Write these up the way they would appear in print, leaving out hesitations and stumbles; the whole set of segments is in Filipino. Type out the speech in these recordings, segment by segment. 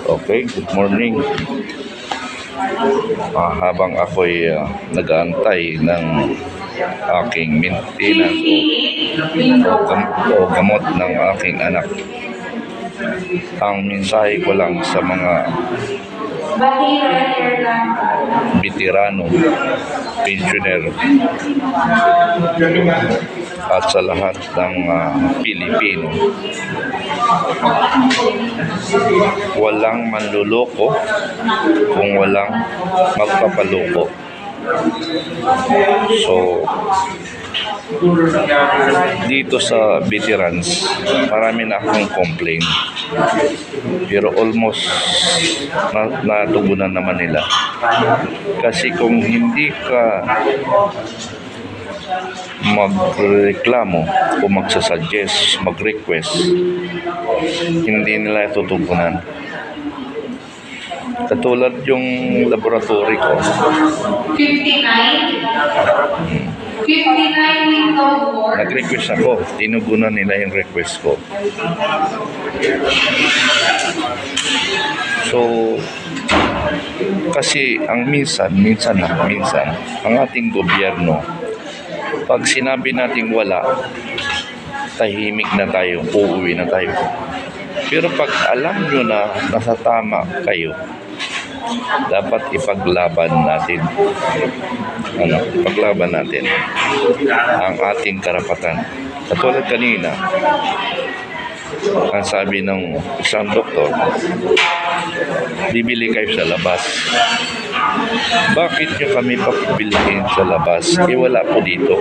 Okay, good morning. Habang ako'y nag-aantay ng aking maintenance o gamot ng aking anak, ang mensahe ko lang sa mga veterano, pensioner at sa lahat ng Pilipino, walang manluloko kung walang magpapaloko. So, dito sa veterans, marami na akong complaint, pero almost natugunan naman nila. Kasi kung hindi ka magreklamo o magsasuggest, mag-request, hindi nila tutugunan. Katulad yung laboratory ko, 59 nag-request ako, tinugunan nila yung request ko. So, kasi ang minsan ang ating gobyerno, pag sinabi nating wala, tahimik na tayo, uuwi na tayo. Pero pag alam nyo na nasa tama kayo, dapat ipaglaban natin. Ipaglaban natin ang ating karapatan. Katulad kanina, ang sabi ng isang doktor, bibili kayo sa labas. Bakit nyo kami papibilihin sa labas? Wala po dito.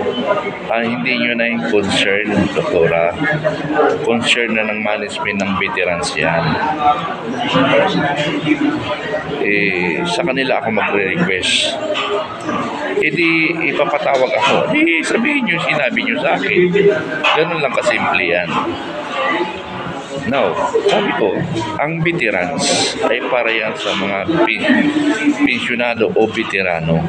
Hindi nyo na yung concern, doktora. Concern na ng management ng veterans yan. Sa kanila ako magre-request. Di ipapatawag ako. Sabihin nyo, sinabi nyo sa akin. Ganun lang kasimple yan. Now, sabi ko, ang veterans ay para yan sa mga pensyonado o veterano.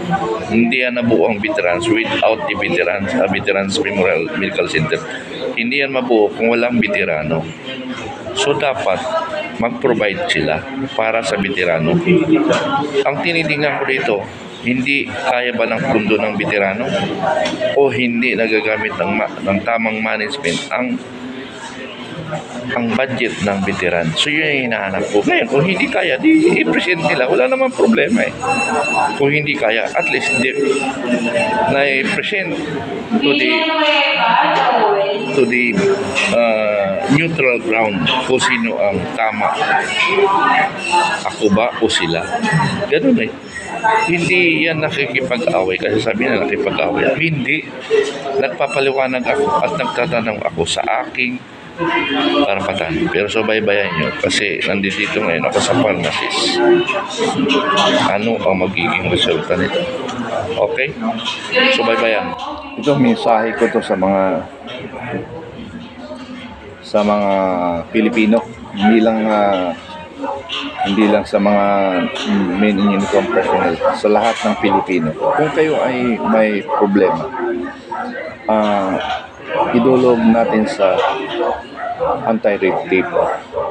Hindi yan nabuo ang veterans without the veterans, Veterans Memorial Medical Center. Hindi yan mabuo kung walang veterano. So, dapat mag-provide sila para sa veterano. Ang tinitingnan ko dito, hindi kaya ba ng pundo ng veterano o hindi nagagamit ng tamang management ang budget ng veteran. So yun yung hinahanap ko. Ngayon, kung hindi kaya, di i-present nila. Wala naman problema eh. Kung hindi kaya, at least na-i-present to the neutral ground kung sino ang tama. Ako ba o sila? Ganun eh. Hindi yan nakikipag-away kasi sabi na nakipag-away. Hindi. Nagpapaliwanag ako at nagtatanong ako sa aking karapatan. Pero subaybayan nyo kasi nandito ngayon ako sa pharmacist. Ano ang magiging resulta nito? Okay? Subaybayan. Ito mensahe ko to sa mga Pilipino. Hindi lang sa mga men in uniform personnel, sa lahat ng Pilipino. Kung kayo ay may problema, idulog natin sa anti-red tape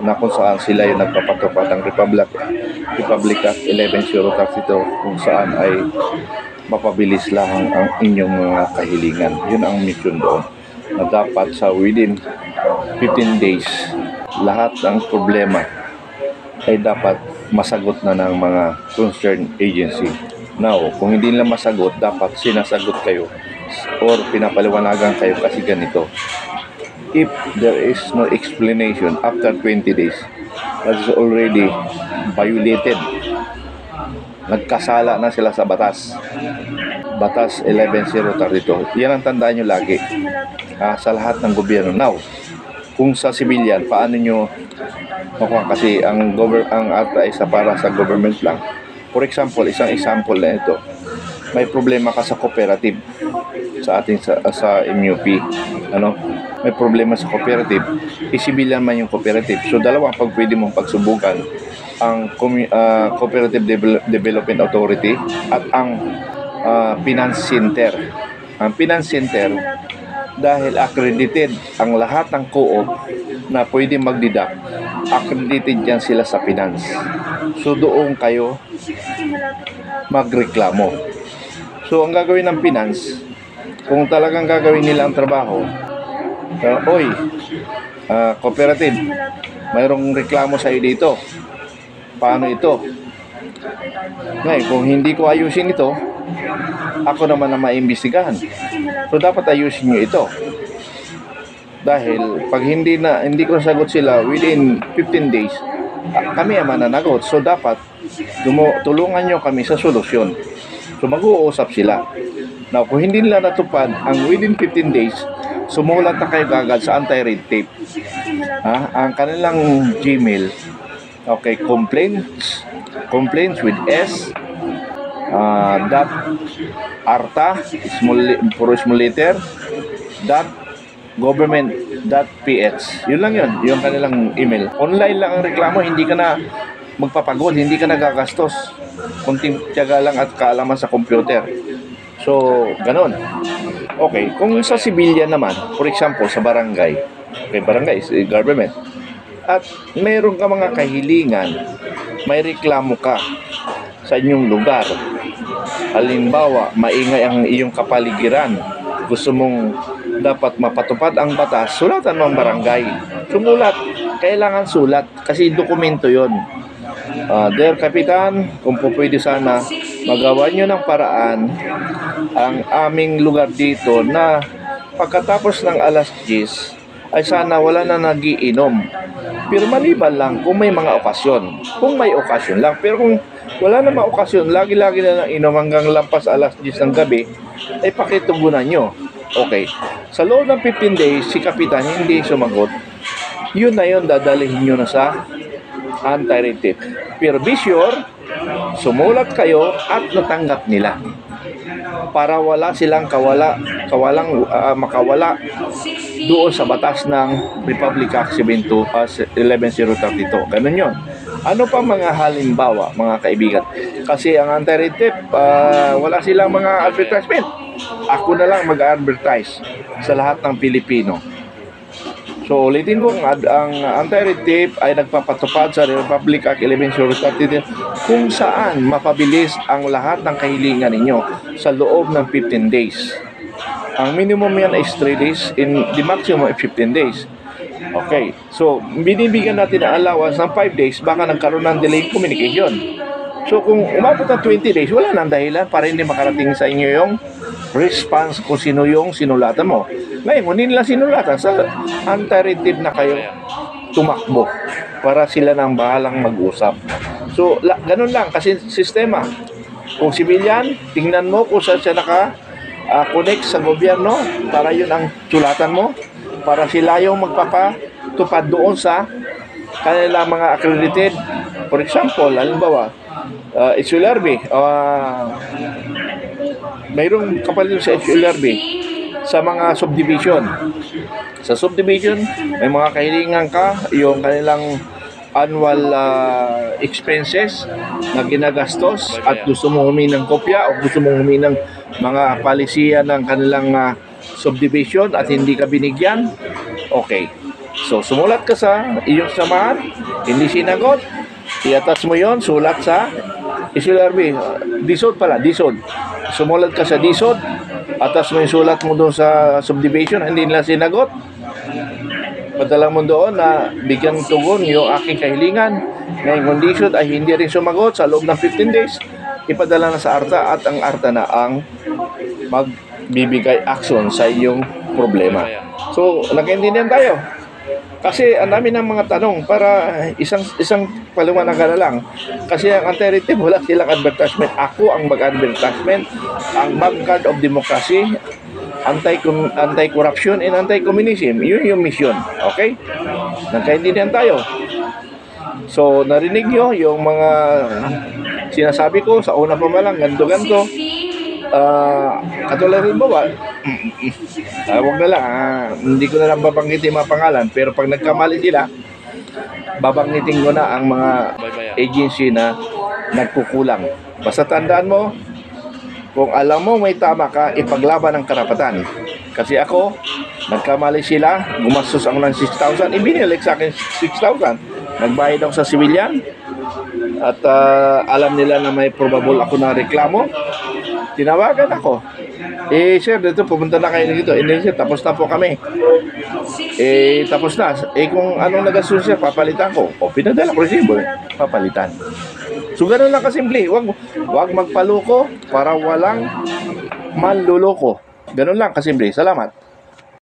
na kung saan sila yung nagpapatupad ng Republic Act 11032 kung saan ay mapabilis lang ang inyong mga kahilingan. Yun ang mission doon, na dapat sa within 15 days lahat ng problema ay dapat masagot na ng mga concerned agency. Now, kung hindi nila masagot, dapat sinasagot kayo or pinapaliwanagan kayo kasi ganito. If there is no explanation after 20 days, that is already violated. Nagkasala na sila sa batas. Batas 11032. Yan ang tandaan nyo lagi sa lahat ng gobyerno. Now, kung sa civilian, paano nyo makuha? Kasi ang ARTA ay para sa government lang. For example, isang example na ito. May problema ka sa cooperative sa ating sa MUP. May problema sa cooperative, civilian man yung cooperative. So dalawang pwede mong pagsubukan, ang Cooperative Development Authority at ang Finance Center. Ang Finance Center, dahil accredited ang lahat ng co-op na pwede mag-deduct. Accredited yan sila sa finance. So doon kayo magreklamo. So ang gagawin ng finance, kung talagang gagawin nila ang trabaho, cooperative, mayroong reklamo sa iyo dito. Paano ito? Ngayon, kung hindi ko ayusin ito, ako naman na maimbestigahan. So dapat ayusin nyo ito. Dahil pag hindi ko nasagot sila within 15 days, kami ang mananagot. So dapat tulungan nyo kami sa solusyon. So mag-uusap sila. Now, kung hindi nila natupad ang within 15 days, sumulat na kayo agad sa anti-red tape. Ang kanilang Gmail, okay, complaints with S dot arta puro small letter dot government.ph. Yun lang yun, yung kanilang email. Online lang ang reklamo, hindi ka na magpapagod, hindi ka nagagastos. Kunting tiyaga lang at kaalaman sa computer. So, ganun. Okay, kung sa civilian naman, for example, sa barangay, okay, barangay is government, at mayroon ka mga kahilingan, may reklamo ka sa inyong lugar. Halimbawa, maingay ang iyong kapaligiran, gusto mong dapat mapatupad ang batas, sulatan mo ang barangay. Sumulat, kailangan sulat kasi dokumento yon. Dear Kapitan, kung po pwede sana magawa nyo ng paraan ang aming lugar dito na pagkatapos ng alas 10 ay sana wala na nagiinom. Pero maliban lang kung may mga okasyon. Kung may okasyon lang. Pero kung wala na mga okasyon, lagi-lagi na lang inom hanggang lampas alas 10 ng gabi, ay pakitugunan nyo. Okay. Sa loob ng 15 days, si Kapitan hindi sumagot. Yun na yun, dadalihin nyo na sa anti-red tape. Pero be sure, sumulat kayo at natanggap nila. Para wala silang makawala doon sa batas ng Republic Act 11032. Ganun yun. Ano pa mga halimbawa, mga kaibigan? Kasi ang anti-red tape, wala silang mga advertisement. Ako na lang mag-advertise sa lahat ng Pilipino. So, ulitin ko, ang anti-red tape ay nagpapatupad sa Republic Act 11032 kung saan mapabilis ang lahat ng kahilingan ninyo sa loob ng 15 days. Ang minimum yan is 3 days, in the maximum ay 15 days. Okay, so binibigyan natin ang allowance ng 5 days, baka nagkaroon ng delayed communication. So kung umabot ng 20 days, wala nang dahilan para hindi makarating sa inyo yung response kung sino yung sinulatan mo. Ngayon, kung hindi nila sinulatan, sa anti-red tape na kayo tumakbo para sila nang bahalang mag-usap. So, ganun lang kasi sistema. Kung civilian, tingnan mo kung saan siya naka-connect sa gobyerno para yun ang sulatan mo, para sila yung magpapatupad doon sa kanila mga accredited. For example, halimbawa, SLRB, mayroong kapalit sa SLRB sa mga subdivision. Sa subdivision, may mga kahilingan ka, yung kanilang annual expenses na ginagastos at gusto mo humingi ng kopya o gusto mo humingi ng mga palisiya ng kanilang subdivision at hindi ka binigyan. Okay. So, sumulat ka sa iyong samahan, hindi sinagot, i-attach mo yon, sulat sa SLRB. DSOD pala, DSOD. Sumulat ka sa DSOD, attach mo yung sulat mo doon sa subdivision, hindi nila sinagot. Padala mo doon na bigyan tugon yung aking kahilingan. Ngayong condition ay hindi rin sumagot sa loob ng 15 days, ipadala na sa ARTA at ang ARTA na ang magbibigay action sa iyong problema. So, nagkaintindihan tayo. Kasi ang dami ng mga tanong para isang paliwanagan na lang. Kasi ang anti-red tape, wala silang advertisement. Ako ang mag-advertisement, ang vanguard of democracy, anti-corruption and anti-communism. Yun yung mission. Okay? Nagkaintindihan tayo. So, narinig nyo yung mga sinasabi ko sa una pa malang, ganto-ganto. Katulad rin ba? Huwag na lang. Hindi ko na lang babanggitin mga pangalan. Pero pag nagkamali sila, babanggitin ko na ang mga agency na nagkukulang. Basta tandaan mo, kung alam mo may tama ka, ipaglaban ang karapatan. Kasi ako, Nagkamali sila, gumastos ako ng 6,000, ibinalik sa akin 6,000. Nagbayad ako sa civilian at alam nila na may probable ako na reklamo. Tinawagan ako. Sir, dito, pumunta na kayo dito. Sir, tapos na po kami. Tapos na. Kung anong nagastos siya, papalitan ko. Pinadala ko resibo, papalitan. So, ganun lang kasimple. Wag magpaloko para walang manluloko. Ganun lang kasimple. Salamat.